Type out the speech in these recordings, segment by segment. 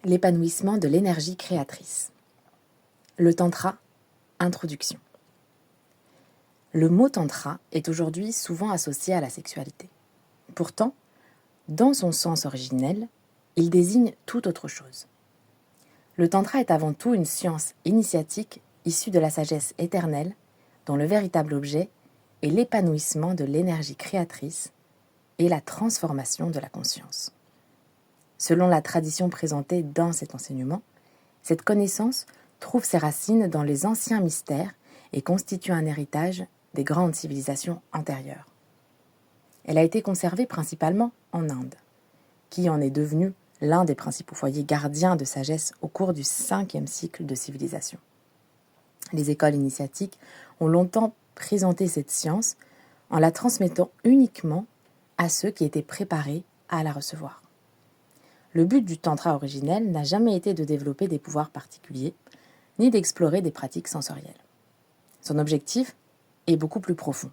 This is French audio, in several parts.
l'épanouissement de l'énergie créatrice. Le tantra, introduction. Le mot tantra est aujourd'hui souvent associé à la sexualité. Pourtant, dans son sens originel, il désigne tout autre chose. Le tantra est avant tout une science initiatique issue de la sagesse éternelle, dont le véritable objet est l'épanouissement de l'énergie créatrice et la transformation de la conscience. Selon la tradition présentée dans cet enseignement, cette connaissance trouve ses racines dans les anciens mystères et constitue un héritage des grandes civilisations antérieures. Elle a été conservée principalement en Inde, qui en est devenue l'un des principaux foyers gardiens de sagesse au cours du 5e cycle de civilisation. Les écoles initiatiques ont longtemps présenté cette science en la transmettant uniquement à ceux qui étaient préparés à la recevoir. Le but du tantra originel n'a jamais été de développer des pouvoirs particuliers, ni d'explorer des pratiques sensorielles. Son objectif est beaucoup plus profond,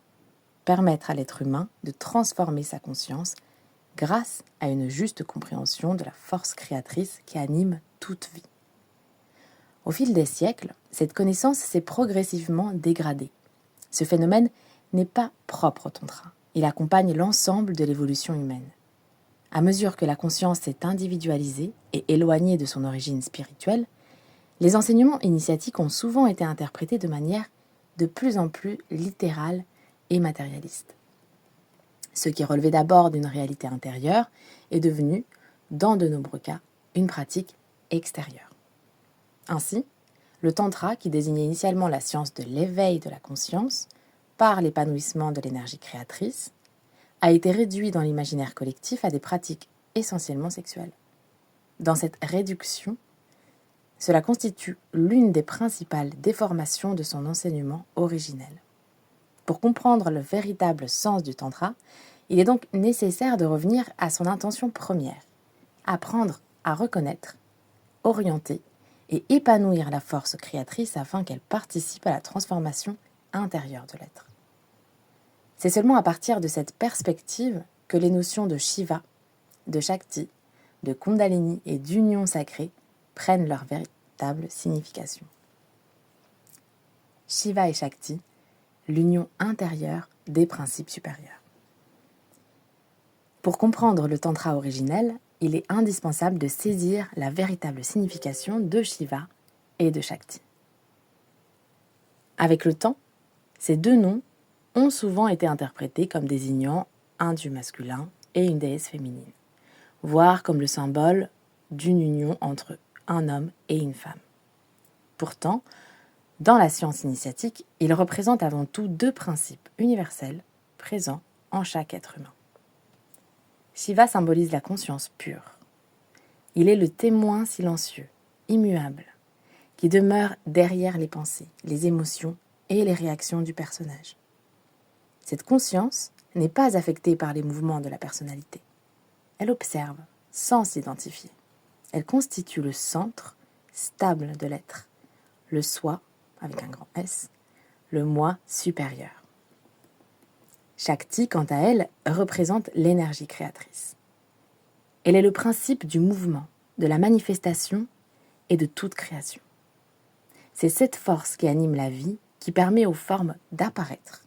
permettre à l'être humain de transformer sa conscience grâce à une juste compréhension de la force créatrice qui anime toute vie. Au fil des siècles, cette connaissance s'est progressivement dégradée. Ce phénomène n'est pas propre au tantra, il accompagne l'ensemble de l'évolution humaine. À mesure que la conscience s'est individualisée et éloignée de son origine spirituelle, les enseignements initiatiques ont souvent été interprétés de manière de plus en plus littérale et matérialiste. Ce qui relevait d'abord d'une réalité intérieure est devenu, dans de nombreux cas, une pratique extérieure. Ainsi, le tantra, qui désignait initialement la science de l'éveil de la conscience par l'épanouissement de l'énergie créatrice, a été réduit dans l'imaginaire collectif à des pratiques essentiellement sexuelles. Dans cette réduction, cela constitue l'une des principales déformations de son enseignement originel. Pour comprendre le véritable sens du tantra, il est donc nécessaire de revenir à son intention première, apprendre à reconnaître, orienter et épanouir la force créatrice afin qu'elle participe à la transformation intérieure de l'être. C'est seulement à partir de cette perspective que les notions de Shiva, de Shakti, de Kundalini et d'union sacrée prennent leur véritable signification. Shiva et Shakti, l'union intérieure des principes supérieurs. Pour comprendre le tantra originel, il est indispensable de saisir la véritable signification de Shiva et de Shakti. Avec le temps, ces deux noms ont souvent été interprétés comme désignant un dieu masculin et une déesse féminine, voire comme le symbole d'une union entre un homme et une femme. Pourtant, dans la science initiatique, ils représentent avant tout deux principes universels présents en chaque être humain. Shiva symbolise la conscience pure. Il est le témoin silencieux, immuable, qui demeure derrière les pensées, les émotions et les réactions du personnage. Cette conscience n'est pas affectée par les mouvements de la personnalité. Elle observe sans s'identifier. Elle constitue le centre stable de l'être, le soi, avec un grand S, le moi supérieur. Shakti, quant à elle, représente l'énergie créatrice. Elle est le principe du mouvement, de la manifestation et de toute création. C'est cette force qui anime la vie, qui permet aux formes d'apparaître,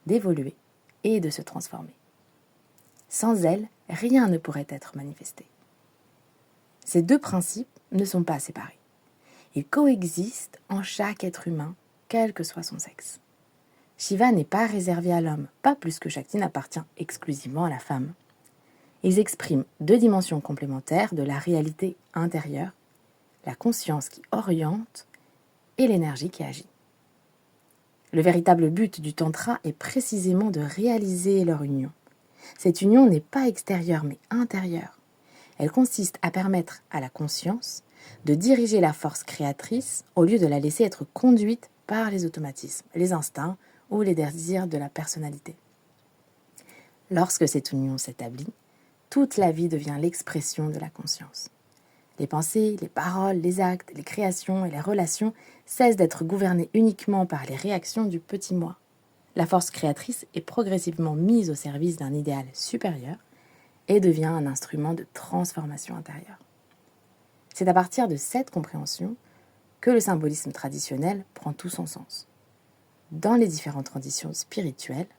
d'évoluer et de se transformer. Sans elle, rien ne pourrait être manifesté. Ces deux principes ne sont pas séparés. Ils coexistent en chaque être humain, quel que soit son sexe. Shiva n'est pas réservé à l'homme, pas plus que Shakti n'appartient exclusivement à la femme. Ils expriment deux dimensions complémentaires de la réalité intérieure, la conscience qui oriente et l'énergie qui agit. Le véritable but du tantra est précisément de réaliser leur union. Cette union n'est pas extérieure mais intérieure. Elle consiste à permettre à la conscience de diriger la force créatrice au lieu de la laisser être conduite par les automatismes, les instincts ou les désirs de la personnalité. Lorsque cette union s'établit, toute la vie devient l'expression de la conscience. Les pensées, les paroles, les actes, les créations et les relations cessent d'être gouvernées uniquement par les réactions du petit moi. La force créatrice est progressivement mise au service d'un idéal supérieur et devient un instrument de transformation intérieure. C'est à partir de cette compréhension que le symbolisme traditionnel prend tout son sens. Dans les différentes traditions spirituelles,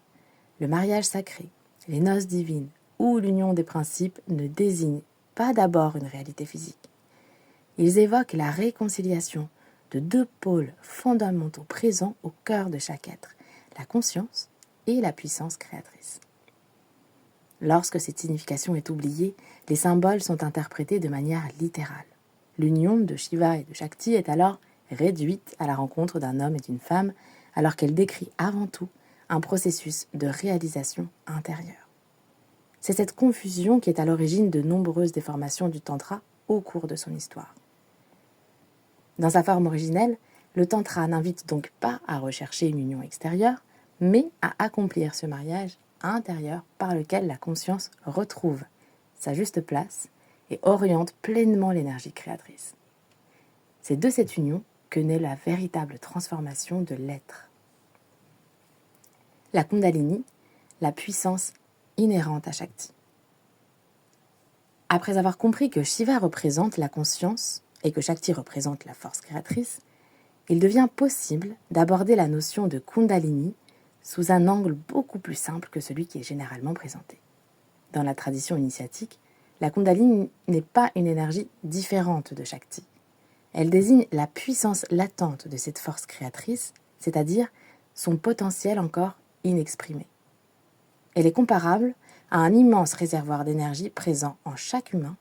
le mariage sacré, les noces divines ou l'union des principes ne désignent pas d'abord une réalité physique. Ils évoquent la réconciliation de deux pôles fondamentaux présents au cœur de chaque être, la conscience et la puissance créatrice. Lorsque cette signification est oubliée, les symboles sont interprétés de manière littérale. L'union de Shiva et de Shakti est alors réduite à la rencontre d'un homme et d'une femme, alors qu'elle décrit avant tout un processus de réalisation intérieure. C'est cette confusion qui est à l'origine de nombreuses déformations du tantra au cours de son histoire. Dans sa forme originelle, le tantra n'invite donc pas à rechercher une union extérieure, mais à accomplir ce mariage intérieur par lequel la conscience retrouve sa juste place et oriente pleinement l'énergie créatrice. C'est de cette union que naît la véritable transformation de l'être. La Kundalini, la puissance inhérente à Shakti. Après avoir compris que Shiva représente la conscience et que Shakti représente la force créatrice, il devient possible d'aborder la notion de Kundalini sous un angle beaucoup plus simple que celui qui est généralement présenté. Dans la tradition initiatique, la Kundalini n'est pas une énergie différente de Shakti. Elle désigne la puissance latente de cette force créatrice, c'est-à-dire son potentiel encore inexprimé. Elle est comparable à un immense réservoir d'énergie présent en chaque humain,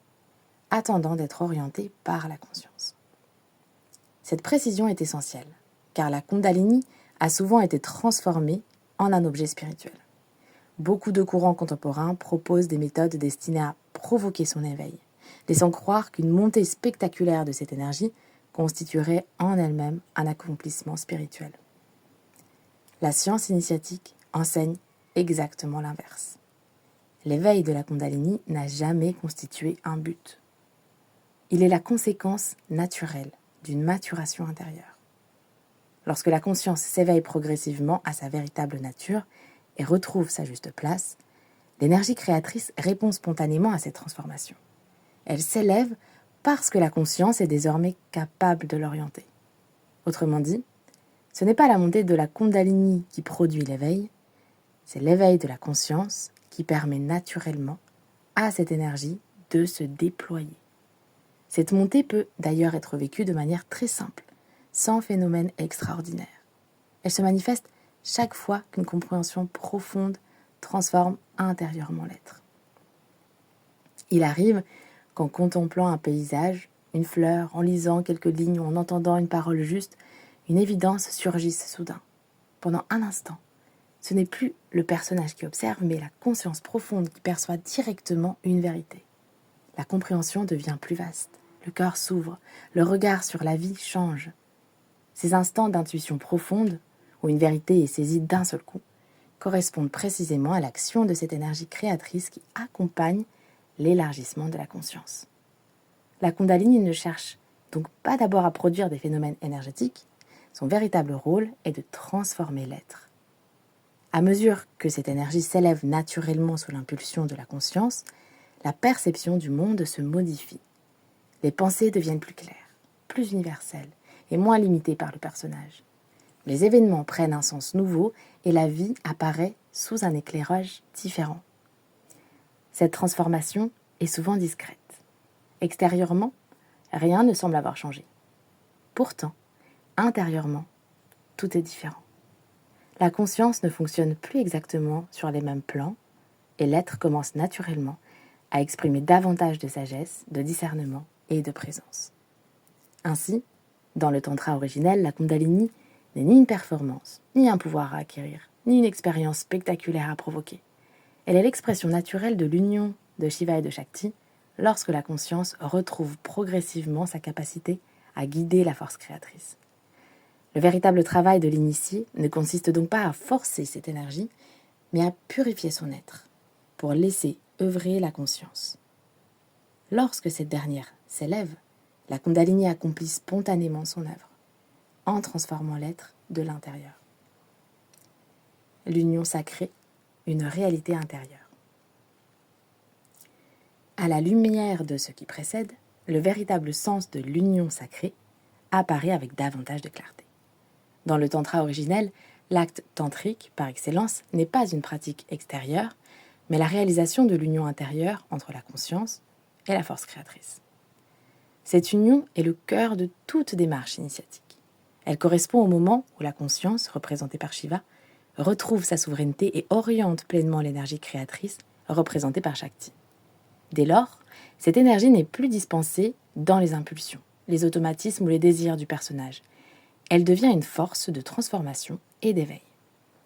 attendant d'être orienté par la conscience. Cette précision est essentielle, car la Kundalini a souvent été transformée en un objet spirituel. Beaucoup de courants contemporains proposent des méthodes destinées à provoquer son éveil, laissant croire qu'une montée spectaculaire de cette énergie constituerait en elle-même un accomplissement spirituel. La science initiatique enseigne exactement l'inverse. L'éveil de la Kundalini n'a jamais constitué un but. Il est la conséquence naturelle d'une maturation intérieure. Lorsque la conscience s'éveille progressivement à sa véritable nature et retrouve sa juste place, l'énergie créatrice répond spontanément à cette transformation. Elle s'élève parce que la conscience est désormais capable de l'orienter. Autrement dit, ce n'est pas la montée de la Kundalini qui produit l'éveil, c'est l'éveil de la conscience qui permet naturellement à cette énergie de se déployer. Cette montée peut d'ailleurs être vécue de manière très simple, sans phénomène extraordinaire. Elle se manifeste chaque fois qu'une compréhension profonde transforme intérieurement l'être. Il arrive qu'en contemplant un paysage, une fleur, en lisant quelques lignes ou en entendant une parole juste, une évidence surgisse soudain. Pendant un instant, ce n'est plus le personnage qui observe, mais la conscience profonde qui perçoit directement une vérité. La compréhension devient plus vaste, le cœur s'ouvre, le regard sur la vie change. Ces instants d'intuition profonde, où une vérité est saisie d'un seul coup, correspondent précisément à l'action de cette énergie créatrice qui accompagne l'élargissement de la conscience. La Kundalini ne cherche donc pas d'abord à produire des phénomènes énergétiques, son véritable rôle est de transformer l'être. À mesure que cette énergie s'élève naturellement sous l'impulsion de la conscience, la perception du monde se modifie. Les pensées deviennent plus claires, plus universelles et moins limitées par le personnage. Les événements prennent un sens nouveau et la vie apparaît sous un éclairage différent. Cette transformation est souvent discrète. Extérieurement, rien ne semble avoir changé. Pourtant, intérieurement, tout est différent. La conscience ne fonctionne plus exactement sur les mêmes plans et l'être commence naturellement à exprimer davantage de sagesse, de discernement et de présence. Ainsi, dans le tantra originel, la Kundalini n'est ni une performance, ni un pouvoir à acquérir, ni une expérience spectaculaire à provoquer. Elle est l'expression naturelle de l'union de Shiva et de Shakti lorsque la conscience retrouve progressivement sa capacité à guider la force créatrice. Le véritable travail de l'initié ne consiste donc pas à forcer cette énergie, mais à purifier son être, pour laisser œuvrer la conscience. Lorsque cette dernière s'élève, la Kundalini accomplit spontanément son œuvre, en transformant l'être de l'intérieur. L'union sacrée, une réalité intérieure. À la lumière de ce qui précède, le véritable sens de l'union sacrée apparaît avec davantage de clarté. Dans le tantra originel, l'acte tantrique, par excellence, n'est pas une pratique extérieure, mais la réalisation de l'union intérieure entre la conscience et la force créatrice. Cette union est le cœur de toute démarche initiatique. Elle correspond au moment où la conscience, représentée par Shiva, retrouve sa souveraineté et oriente pleinement l'énergie créatrice, représentée par Shakti. Dès lors, cette énergie n'est plus dispensée dans les impulsions, les automatismes ou les désirs du personnage. Elle devient une force de transformation et d'éveil.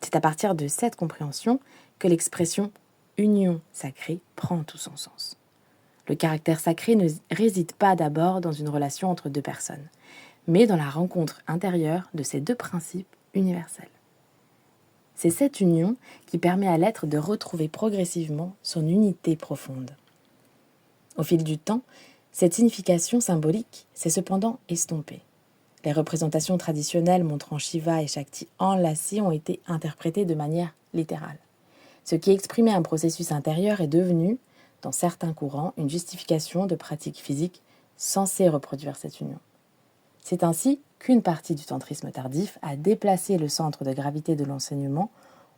C'est à partir de cette compréhension que l'expression « union sacrée » prend tout son sens. Le caractère sacré ne réside pas d'abord dans une relation entre deux personnes, mais dans la rencontre intérieure de ces deux principes universels. C'est cette union qui permet à l'être de retrouver progressivement son unité profonde. Au fil du temps, cette signification symbolique s'est cependant estompée. Les représentations traditionnelles montrant Shiva et Shakti enlacés ont été interprétées de manière littérale. Ce qui exprimait un processus intérieur est devenu, dans certains courants, une justification de pratiques physiques censées reproduire cette union. C'est ainsi qu'une partie du tantrisme tardif a déplacé le centre de gravité de l'enseignement.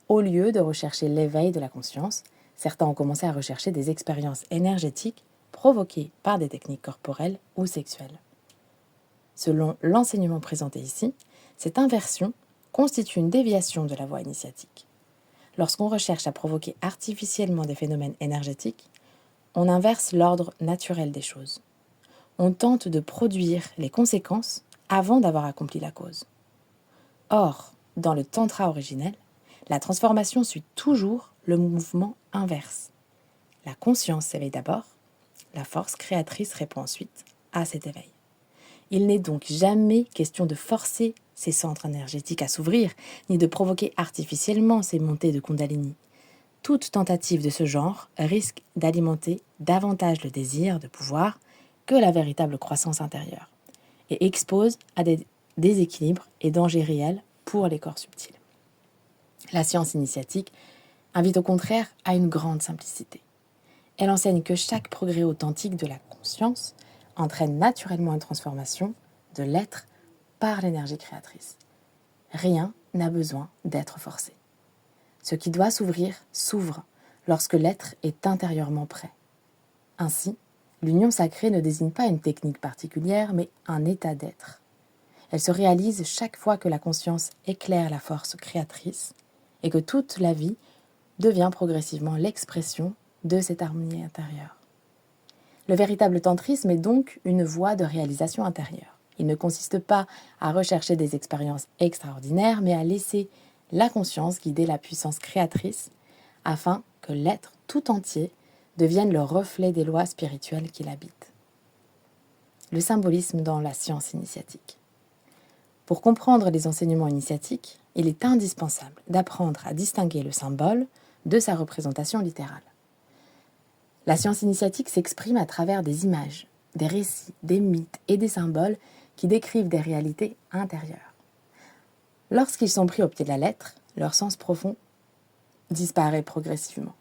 Au lieu de rechercher l'éveil de la conscience, certains ont commencé à rechercher des expériences énergétiques provoquées par des techniques corporelles ou sexuelles. Selon l'enseignement présenté ici, cette inversion constitue une déviation de la voie initiatique. Lorsqu'on recherche à provoquer artificiellement des phénomènes énergétiques, on inverse l'ordre naturel des choses. On tente de produire les conséquences avant d'avoir accompli la cause. Or, dans le tantra originel, la transformation suit toujours le mouvement inverse. La conscience s'éveille d'abord, la force créatrice répond ensuite à cet éveil. Il n'est donc jamais question de forcer ces centres énergétiques à s'ouvrir, ni de provoquer artificiellement ces montées de Kundalini. Toute tentative de ce genre risque d'alimenter davantage le désir de pouvoir que la véritable croissance intérieure, et expose à des déséquilibres et dangers réels pour les corps subtils. La science initiatique invite au contraire à une grande simplicité. Elle enseigne que chaque progrès authentique de la conscience entraîne naturellement une transformation de l'être par l'énergie créatrice. Rien n'a besoin d'être forcé. Ce qui doit s'ouvrir s'ouvre lorsque l'être est intérieurement prêt. Ainsi, l'union sacrée ne désigne pas une technique particulière, mais un état d'être. Elle se réalise chaque fois que la conscience éclaire la force créatrice et que toute la vie devient progressivement l'expression de cette harmonie intérieure. Le véritable tantrisme est donc une voie de réalisation intérieure. Il ne consiste pas à rechercher des expériences extraordinaires, mais à laisser la conscience guider la puissance créatrice afin que l'être tout entier devienne le reflet des lois spirituelles qui l'habitent. Le symbolisme dans la science initiatique. Pour comprendre les enseignements initiatiques, il est indispensable d'apprendre à distinguer le symbole de sa représentation littérale. La science initiatique s'exprime à travers des images, des récits, des mythes et des symboles qui décrivent des réalités intérieures. Lorsqu'ils sont pris au pied de la lettre, leur sens profond disparaît progressivement.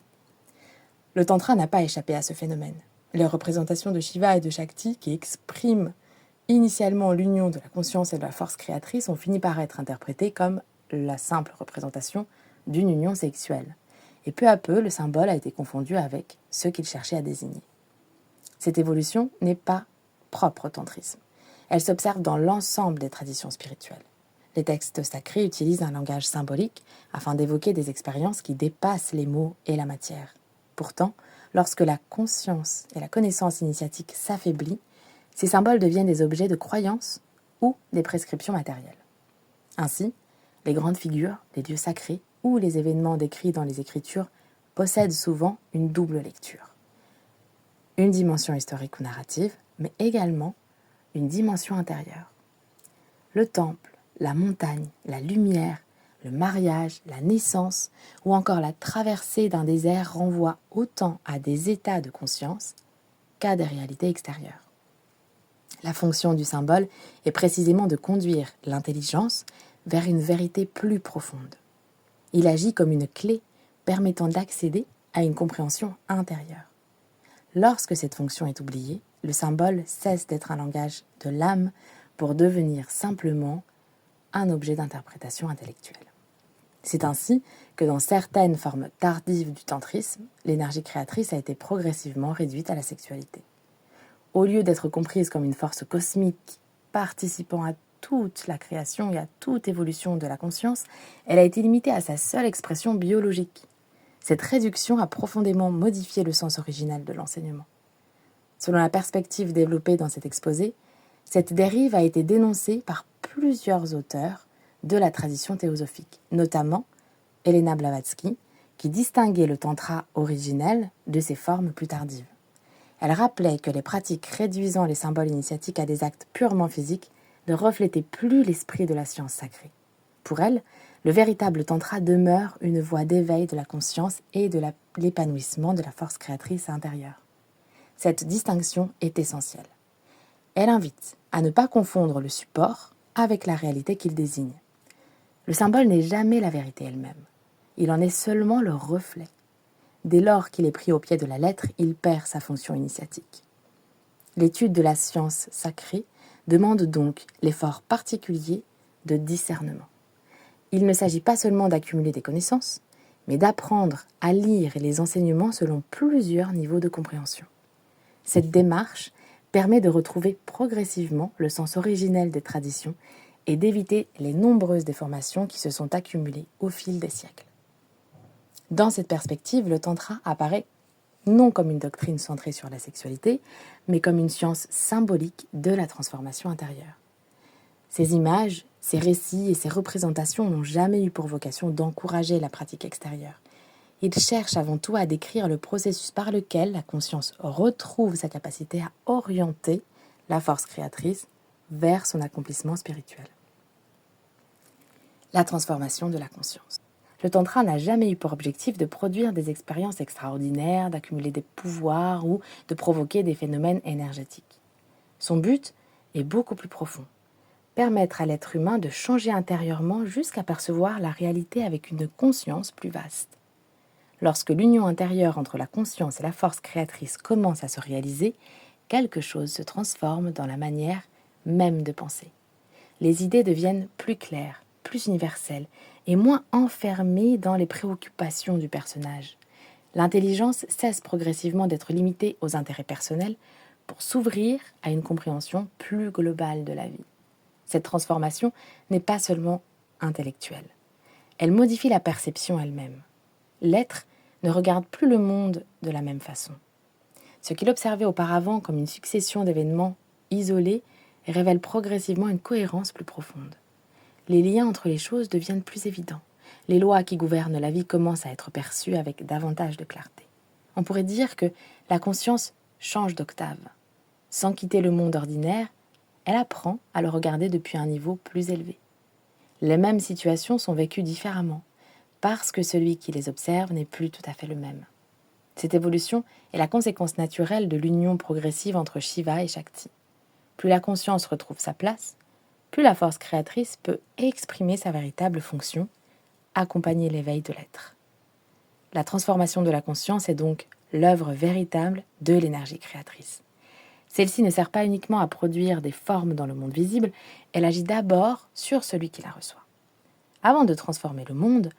Le tantra n'a pas échappé à ce phénomène. Les représentations de Shiva et de Shakti, qui expriment initialement l'union de la conscience et de la force créatrice, ont fini par être interprétées comme la simple représentation d'une union sexuelle. Et peu à peu, le symbole a été confondu avec ce qu'il cherchait à désigner. Cette évolution n'est pas propre au tantrisme. Elle s'observe dans l'ensemble des traditions spirituelles. Les textes sacrés utilisent un langage symbolique afin d'évoquer des expériences qui dépassent les mots et la matière. Pourtant, lorsque la conscience et la connaissance initiatique s'affaiblissent, ces symboles deviennent des objets de croyance ou des prescriptions matérielles. Ainsi, les grandes figures, les dieux sacrés ou les événements décrits dans les Écritures possèdent souvent une double lecture. Une dimension historique ou narrative, mais également une dimension intérieure. Le temple, la montagne, la lumière, le mariage, la naissance ou encore la traversée d'un désert renvoient autant à des états de conscience qu'à des réalités extérieures. La fonction du symbole est précisément de conduire l'intelligence vers une vérité plus profonde. Il agit comme une clé permettant d'accéder à une compréhension intérieure. Lorsque cette fonction est oubliée, le symbole cesse d'être un langage de l'âme pour devenir simplement un objet d'interprétation intellectuelle. C'est ainsi que dans certaines formes tardives du tantrisme, l'énergie créatrice a été progressivement réduite à la sexualité. Au lieu d'être comprise comme une force cosmique participant à toute la création et à toute évolution de la conscience, elle a été limitée à sa seule expression biologique. Cette réduction a profondément modifié le sens originel de l'enseignement. Selon la perspective développée dans cet exposé, cette dérive a été dénoncée par plusieurs auteurs de la tradition théosophique, notamment Elena Blavatsky, qui distinguait le tantra originel de ses formes plus tardives. Elle rappelait que les pratiques réduisant les symboles initiatiques à des actes purement physiques ne reflétaient plus l'esprit de la science sacrée. Pour elle, le véritable tantra demeure une voie d'éveil de la conscience et de l'épanouissement de la force créatrice intérieure. Cette distinction est essentielle. Elle invite à ne pas confondre le support avec la réalité qu'il désigne. Le symbole n'est jamais la vérité elle-même. Il en est seulement le reflet. Dès lors qu'il est pris au pied de la lettre, il perd sa fonction initiatique. L'étude de la science sacrée demande donc l'effort particulier de discernement. Il ne s'agit pas seulement d'accumuler des connaissances, mais d'apprendre à lire les enseignements selon plusieurs niveaux de compréhension. Cette démarche permet de retrouver progressivement le sens originel des traditions et d'éviter les nombreuses déformations qui se sont accumulées au fil des siècles. Dans cette perspective, le tantra apparaît non comme une doctrine centrée sur la sexualité, mais comme une science symbolique de la transformation intérieure. Ces images, ces récits et ces représentations n'ont jamais eu pour vocation d'encourager la pratique extérieure. Ils cherchent avant tout à décrire le processus par lequel la conscience retrouve sa capacité à orienter la force créatrice vers son accomplissement spirituel. La transformation de la conscience. Le tantra n'a jamais eu pour objectif de produire des expériences extraordinaires, d'accumuler des pouvoirs ou de provoquer des phénomènes énergétiques. Son but est beaucoup plus profond. Permettre à l'être humain de changer intérieurement jusqu'à percevoir la réalité avec une conscience plus vaste. Lorsque l'union intérieure entre la conscience et la force créatrice commence à se réaliser, quelque chose se transforme dans la manière même de penser. Les idées deviennent plus claires, plus universelles et moins enfermées dans les préoccupations du personnage. L'intelligence cesse progressivement d'être limitée aux intérêts personnels pour s'ouvrir à une compréhension plus globale de la vie. Cette transformation n'est pas seulement intellectuelle. Elle modifie la perception elle-même. L'être ne regarde plus le monde de la même façon. Ce qu'il observait auparavant comme une succession d'événements isolés révèle progressivement une cohérence plus profonde. Les liens entre les choses deviennent plus évidents. Les lois qui gouvernent la vie commencent à être perçues avec davantage de clarté. On pourrait dire que la conscience change d'octave. Sans quitter le monde ordinaire, elle apprend à le regarder depuis un niveau plus élevé. Les mêmes situations sont vécues différemment, parce que celui qui les observe n'est plus tout à fait le même. Cette évolution est la conséquence naturelle de l'union progressive entre Shiva et Shakti. Plus la conscience retrouve sa place, plus la force créatrice peut exprimer sa véritable fonction, accompagner l'éveil de l'être. La transformation de la conscience est donc l'œuvre véritable de l'énergie créatrice. Celle-ci ne sert pas uniquement à produire des formes dans le monde visible, elle agit d'abord sur celui qui la reçoit. Avant de transformer le monde,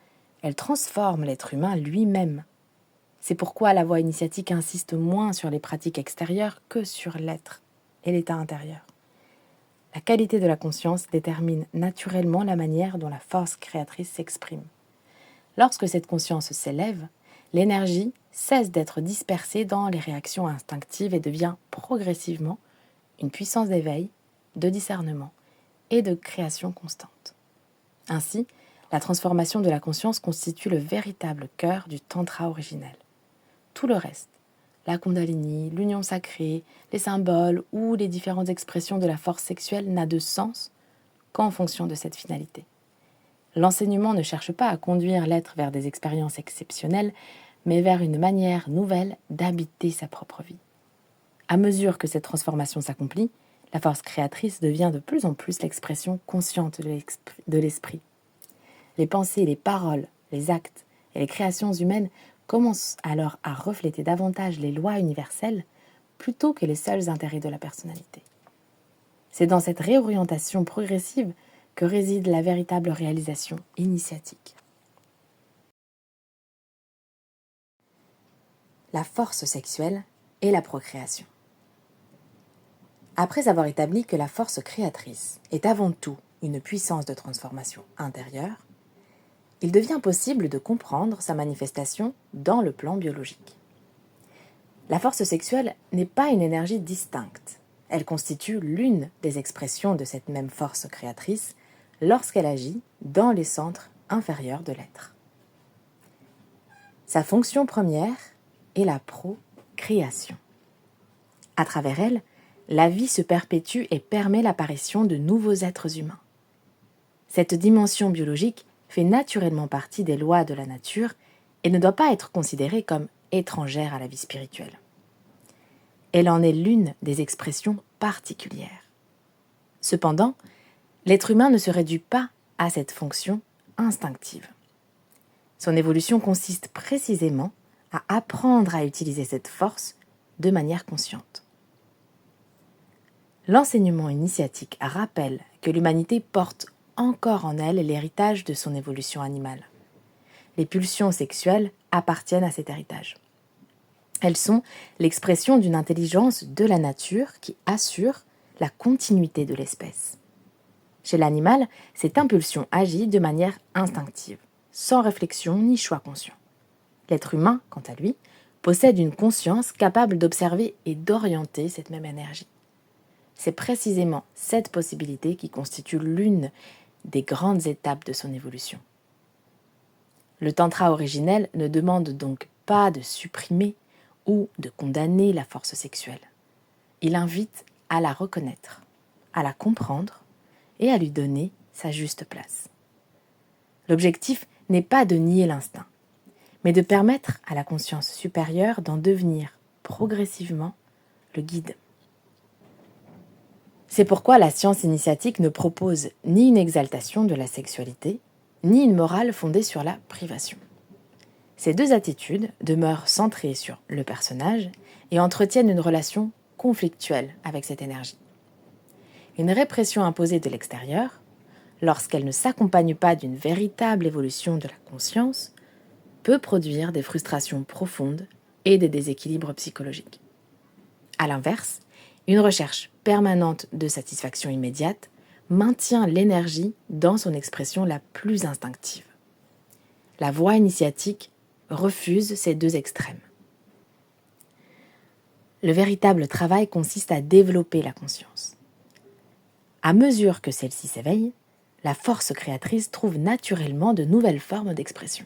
elle transforme l'être humain lui-même. C'est pourquoi la voie initiatique insiste moins sur les pratiques extérieures que sur l'être et l'état intérieur. La qualité de la conscience détermine naturellement la manière dont la force créatrice s'exprime. Lorsque cette conscience s'élève, l'énergie cesse d'être dispersée dans les réactions instinctives et devient progressivement une puissance d'éveil, de discernement et de création constante. Ainsi, la transformation de la conscience constitue le véritable cœur du tantra originel. Tout le reste, la kundalini, l'union sacrée, les symboles ou les différentes expressions de la force sexuelle n'a de sens qu'en fonction de cette finalité. L'enseignement ne cherche pas à conduire l'être vers des expériences exceptionnelles, mais vers une manière nouvelle d'habiter sa propre vie. À mesure que cette transformation s'accomplit, la force créatrice devient de plus en plus l'expression consciente de l'esprit. Les pensées, les paroles, les actes et les créations humaines commencent alors à refléter davantage les lois universelles plutôt que les seuls intérêts de la personnalité. C'est dans cette réorientation progressive que réside la véritable réalisation initiatique. La force sexuelle et la procréation. Après avoir établi que la force créatrice est avant tout une puissance de transformation intérieure, il devient possible de comprendre sa manifestation dans le plan biologique. La force sexuelle n'est pas une énergie distincte. Elle constitue l'une des expressions de cette même force créatrice lorsqu'elle agit dans les centres inférieurs de l'être. Sa fonction première est la procréation. À travers elle, la vie se perpétue et permet l'apparition de nouveaux êtres humains. Cette dimension biologique fait naturellement partie des lois de la nature et ne doit pas être considérée comme étrangère à la vie spirituelle. Elle en est l'une des expressions particulières. Cependant, l'être humain ne se réduit pas à cette fonction instinctive. Son évolution consiste précisément à apprendre à utiliser cette force de manière consciente. L'enseignement initiatique rappelle que l'humanité porte encore en elle l'héritage de son évolution animale. Les pulsions sexuelles appartiennent à cet héritage. Elles sont l'expression d'une intelligence de la nature qui assure la continuité de l'espèce. Chez l'animal, cette impulsion agit de manière instinctive, sans réflexion ni choix conscient. L'être humain, quant à lui, possède une conscience capable d'observer et d'orienter cette même énergie. C'est précisément cette possibilité qui constitue l'une des grandes étapes de son évolution. Le tantra originel ne demande donc pas de supprimer ou de condamner la force sexuelle. Il invite à la reconnaître, à la comprendre et à lui donner sa juste place. L'objectif n'est pas de nier l'instinct, mais de permettre à la conscience supérieure d'en devenir progressivement le guide. C'est pourquoi la science initiatique ne propose ni une exaltation de la sexualité, ni une morale fondée sur la privation. Ces deux attitudes demeurent centrées sur le personnage et entretiennent une relation conflictuelle avec cette énergie. Une répression imposée de l'extérieur, lorsqu'elle ne s'accompagne pas d'une véritable évolution de la conscience, peut produire des frustrations profondes et des déséquilibres psychologiques. À l'inverse, une recherche permanente de satisfaction immédiate maintient l'énergie dans son expression la plus instinctive. La voie initiatique refuse ces deux extrêmes. Le véritable travail consiste à développer la conscience. À mesure que celle-ci s'éveille, la force créatrice trouve naturellement de nouvelles formes d'expression.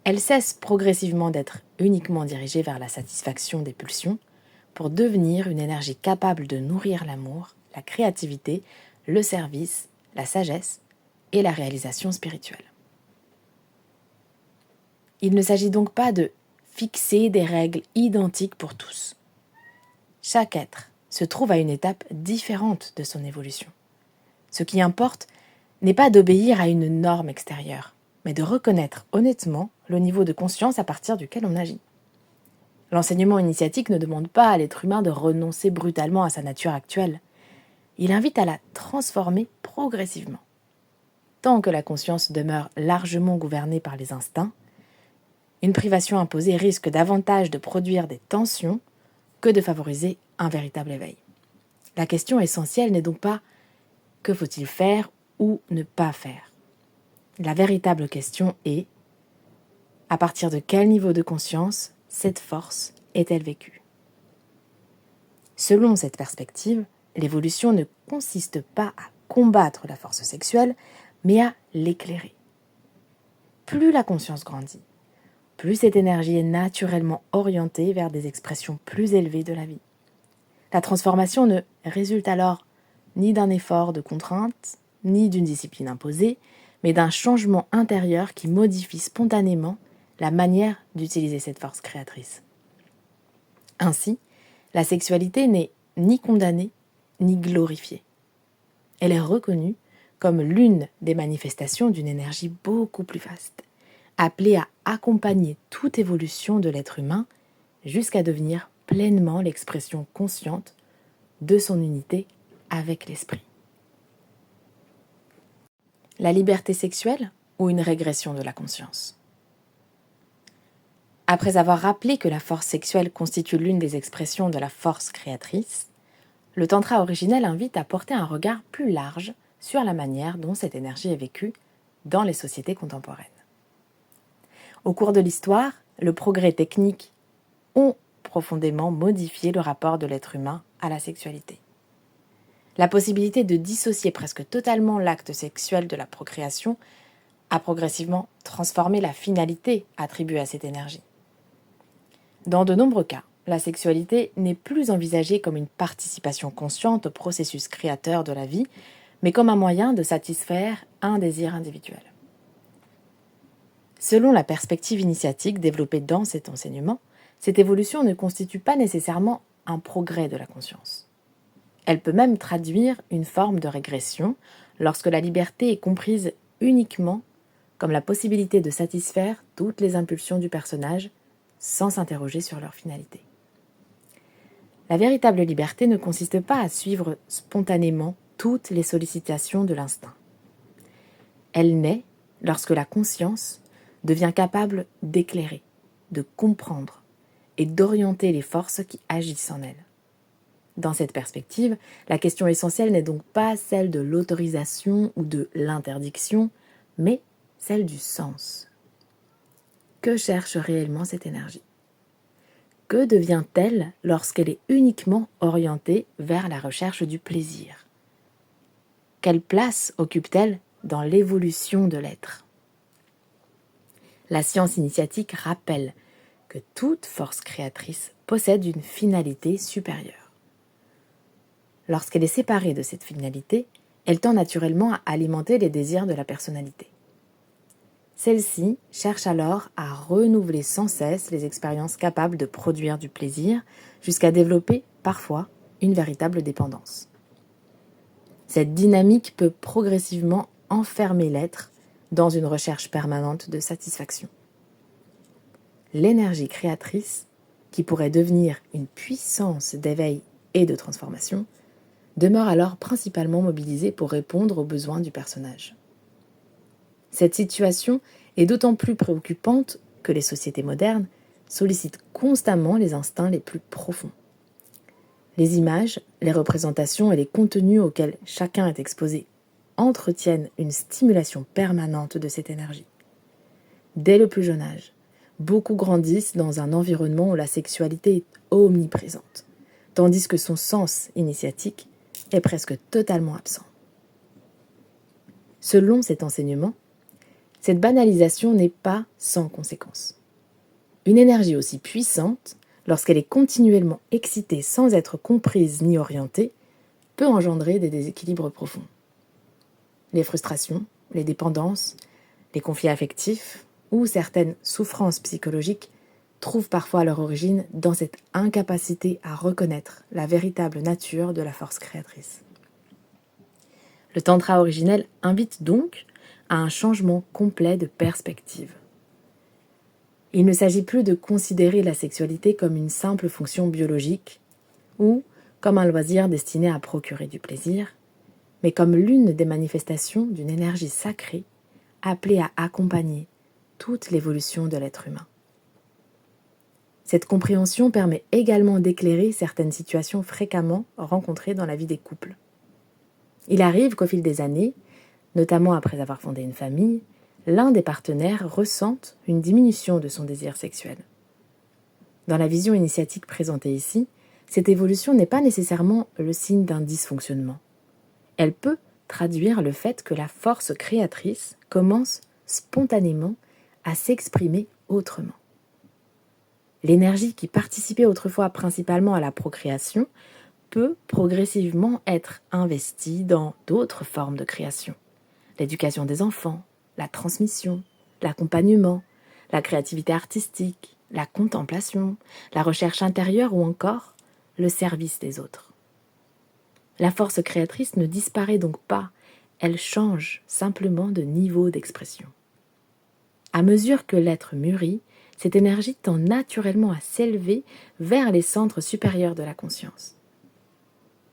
Elle cesse progressivement d'être uniquement dirigée vers la satisfaction des pulsions pour devenir une énergie capable de nourrir l'amour, la créativité, le service, la sagesse et la réalisation spirituelle. Il ne s'agit donc pas de fixer des règles identiques pour tous. Chaque être se trouve à une étape différente de son évolution. Ce qui importe n'est pas d'obéir à une norme extérieure, mais de reconnaître honnêtement le niveau de conscience à partir duquel on agit. L'enseignement initiatique ne demande pas à l'être humain de renoncer brutalement à sa nature actuelle. Il invite à la transformer progressivement. Tant que la conscience demeure largement gouvernée par les instincts, une privation imposée risque davantage de produire des tensions que de favoriser un véritable éveil. La question essentielle n'est donc pas « que faut-il faire ou ne pas faire ?» La véritable question est « à partir de quel niveau de conscience cette force est-elle vécue ?» Selon cette perspective, l'évolution ne consiste pas à combattre la force sexuelle, mais à l'éclairer. Plus la conscience grandit, plus cette énergie est naturellement orientée vers des expressions plus élevées de la vie. La transformation ne résulte alors ni d'un effort de contrainte, ni d'une discipline imposée, mais d'un changement intérieur qui modifie spontanément la manière d'utiliser cette force créatrice. Ainsi, la sexualité n'est ni condamnée, ni glorifiée. Elle est reconnue comme l'une des manifestations d'une énergie beaucoup plus vaste, appelée à accompagner toute évolution de l'être humain jusqu'à devenir pleinement l'expression consciente de son unité avec l'esprit. La liberté sexuelle ou une régression de la conscience? Après avoir rappelé que la force sexuelle constitue l'une des expressions de la force créatrice, le tantra originel invite à porter un regard plus large sur la manière dont cette énergie est vécue dans les sociétés contemporaines. Au cours de l'histoire, le progrès technique ont profondément modifié le rapport de l'être humain à la sexualité. La possibilité de dissocier presque totalement l'acte sexuel de la procréation a progressivement transformé la finalité attribuée à cette énergie. Dans de nombreux cas, la sexualité n'est plus envisagée comme une participation consciente au processus créateur de la vie, mais comme un moyen de satisfaire un désir individuel. Selon la perspective initiatique développée dans cet enseignement, cette évolution ne constitue pas nécessairement un progrès de la conscience. Elle peut même traduire une forme de régression lorsque la liberté est comprise uniquement comme la possibilité de satisfaire toutes les impulsions du personnage sans s'interroger sur leur finalité. La véritable liberté ne consiste pas à suivre spontanément toutes les sollicitations de l'instinct. Elle naît lorsque la conscience devient capable d'éclairer, de comprendre et d'orienter les forces qui agissent en elle. Dans cette perspective, la question essentielle n'est donc pas celle de l'autorisation ou de l'interdiction, mais celle du sens. Que cherche réellement cette énergie ? Que devient-elle lorsqu'elle est uniquement orientée vers la recherche du plaisir ? Quelle place occupe-t-elle dans l'évolution de l'être ? La science initiatique rappelle que toute force créatrice possède une finalité supérieure. Lorsqu'elle est séparée de cette finalité, elle tend naturellement à alimenter les désirs de la personnalité. Celle-ci cherche alors à renouveler sans cesse les expériences capables de produire du plaisir, jusqu'à développer, parfois, une véritable dépendance. Cette dynamique peut progressivement enfermer l'être dans une recherche permanente de satisfaction. L'énergie créatrice, qui pourrait devenir une puissance d'éveil et de transformation, demeure alors principalement mobilisée pour répondre aux besoins du personnage. Cette situation est d'autant plus préoccupante que les sociétés modernes sollicitent constamment les instincts les plus profonds. Les images, les représentations et les contenus auxquels chacun est exposé entretiennent une stimulation permanente de cette énergie. Dès le plus jeune âge, beaucoup grandissent dans un environnement où la sexualité est omniprésente, tandis que son sens initiatique est presque totalement absent. Selon cet enseignement, cette banalisation n'est pas sans conséquence. Une énergie aussi puissante, lorsqu'elle est continuellement excitée sans être comprise ni orientée, peut engendrer des déséquilibres profonds. Les frustrations, les dépendances, les conflits affectifs ou certaines souffrances psychologiques trouvent parfois leur origine dans cette incapacité à reconnaître la véritable nature de la force créatrice. Le tantra originel invite donc à un changement complet de perspective. Il ne s'agit plus de considérer la sexualité comme une simple fonction biologique ou comme un loisir destiné à procurer du plaisir, mais comme l'une des manifestations d'une énergie sacrée appelée à accompagner toute l'évolution de l'être humain. Cette compréhension permet également d'éclairer certaines situations fréquemment rencontrées dans la vie des couples. Il arrive qu'au fil des années, notamment après avoir fondé une famille, l'un des partenaires ressente une diminution de son désir sexuel. Dans la vision initiatique présentée ici, cette évolution n'est pas nécessairement le signe d'un dysfonctionnement. Elle peut traduire le fait que la force créatrice commence spontanément à s'exprimer autrement. L'énergie qui participait autrefois principalement à la procréation peut progressivement être investie dans d'autres formes de création. L'éducation des enfants, la transmission, l'accompagnement, la créativité artistique, la contemplation, la recherche intérieure ou encore le service des autres. La force créatrice ne disparaît donc pas, elle change simplement de niveau d'expression. À mesure que l'être mûrit, cette énergie tend naturellement à s'élever vers les centres supérieurs de la conscience.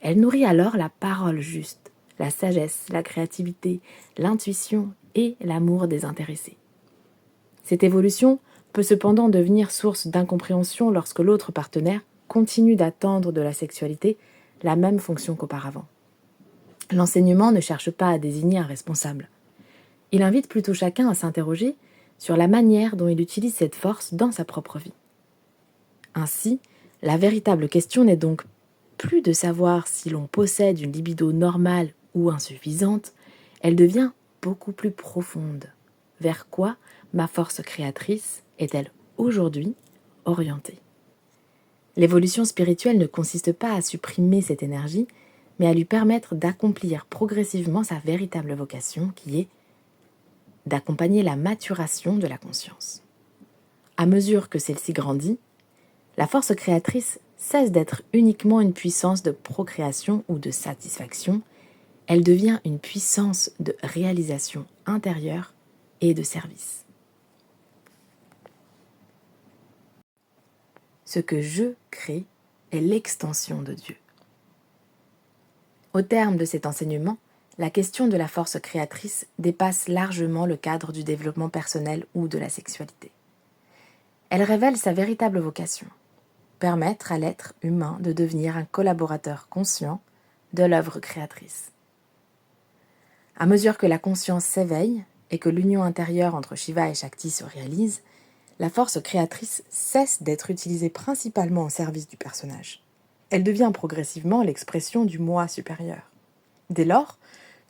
Elle nourrit alors la parole juste, la sagesse, la créativité, l'intuition et l'amour désintéressé. Cette évolution peut cependant devenir source d'incompréhension lorsque l'autre partenaire continue d'attendre de la sexualité la même fonction qu'auparavant. L'enseignement ne cherche pas à désigner un responsable. Il invite plutôt chacun à s'interroger sur la manière dont il utilise cette force dans sa propre vie. Ainsi, la véritable question n'est donc plus de savoir si l'on possède une libido normale ou insuffisante, elle devient beaucoup plus profonde. Vers quoi ma force créatrice est-elle aujourd'hui orientée ? L'évolution spirituelle ne consiste pas à supprimer cette énergie, mais à lui permettre d'accomplir progressivement sa véritable vocation, qui est d'accompagner la maturation de la conscience. À mesure que celle-ci grandit, la force créatrice cesse d'être uniquement une puissance de procréation ou de satisfaction, elle devient une puissance de réalisation intérieure et de service. Ce que je crée est l'extension de Dieu. Au terme de cet enseignement, la question de la force créatrice dépasse largement le cadre du développement personnel ou de la sexualité. Elle révèle sa véritable vocation, permettre à l'être humain de devenir un collaborateur conscient de l'œuvre créatrice. À mesure que la conscience s'éveille et que l'union intérieure entre Shiva et Shakti se réalise, la force créatrice cesse d'être utilisée principalement au service du personnage. Elle devient progressivement l'expression du moi supérieur. Dès lors,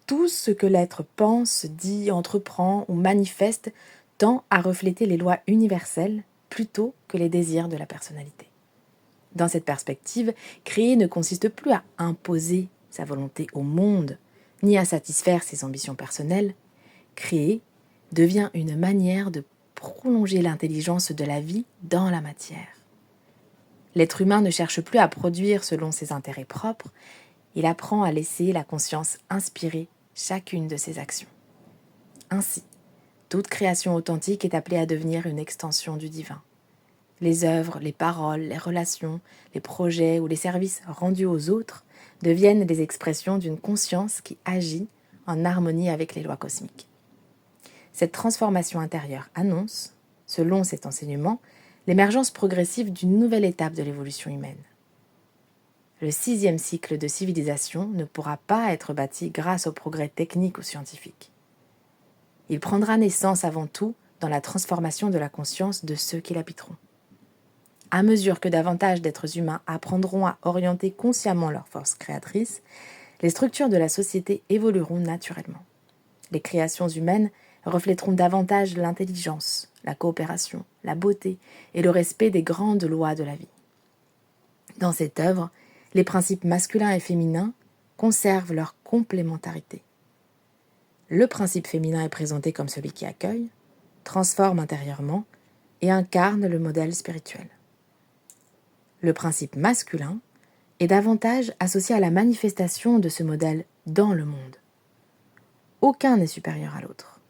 tout ce que l'être pense, dit, entreprend ou manifeste tend à refléter les lois universelles plutôt que les désirs de la personnalité. Dans cette perspective, créer ne consiste plus à imposer sa volonté au monde, ni à satisfaire ses ambitions personnelles. Créer devient une manière de prolonger l'intelligence de la vie dans la matière. L'être humain ne cherche plus à produire selon ses intérêts propres, il apprend à laisser la conscience inspirer chacune de ses actions. Ainsi, toute création authentique est appelée à devenir une extension du divin. Les œuvres, les paroles, les relations, les projets ou les services rendus aux autres deviennent des expressions d'une conscience qui agit en harmonie avec les lois cosmiques. Cette transformation intérieure annonce, selon cet enseignement, l'émergence progressive d'une nouvelle étape de l'évolution humaine. Le 6e cycle de civilisation ne pourra pas être bâti grâce au progrès technique ou scientifique. Il prendra naissance avant tout dans la transformation de la conscience de ceux qui l'habiteront. À mesure que davantage d'êtres humains apprendront à orienter consciemment leur force créatrice, les structures de la société évolueront naturellement. Les créations humaines reflèteront davantage l'intelligence, la coopération, la beauté et le respect des grandes lois de la vie. Dans cette œuvre, les principes masculins et féminins conservent leur complémentarité. Le principe féminin est présenté comme celui qui accueille, transforme intérieurement et incarne le modèle spirituel. Le principe masculin est davantage associé à la manifestation de ce modèle dans le monde. Aucun n'est supérieur à l'autre.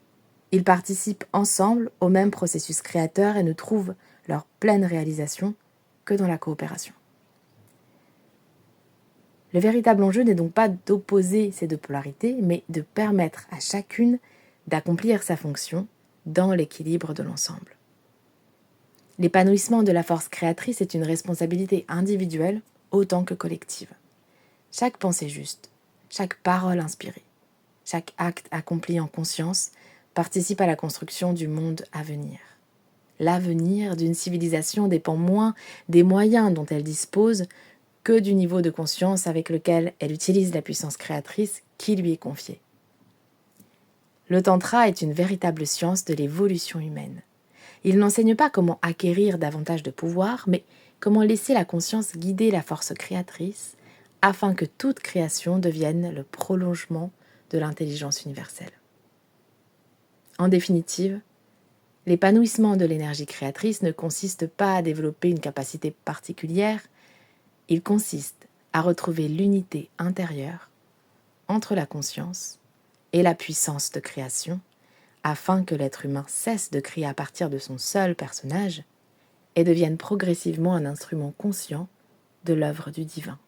Ils participent ensemble au même processus créateur et ne trouvent leur pleine réalisation que dans la coopération. Le véritable enjeu n'est donc pas d'opposer ces deux polarités, mais de permettre à chacune d'accomplir sa fonction dans l'équilibre de l'ensemble. L'épanouissement de la force créatrice est une responsabilité individuelle autant que collective. Chaque pensée juste, chaque parole inspirée, chaque acte accompli en conscience participe à la construction du monde à venir. L'avenir d'une civilisation dépend moins des moyens dont elle dispose que du niveau de conscience avec lequel elle utilise la puissance créatrice qui lui est confiée. Le tantra est une véritable science de l'évolution humaine. Il n'enseigne pas comment acquérir davantage de pouvoir, mais comment laisser la conscience guider la force créatrice afin que toute création devienne le prolongement de l'intelligence universelle. En définitive, l'épanouissement de l'énergie créatrice ne consiste pas à développer une capacité particulière, il consiste à retrouver l'unité intérieure entre la conscience et la puissance de création afin que l'être humain cesse de créer à partir de son seul personnage et deviennent progressivement un instrument conscient de l'œuvre du divin.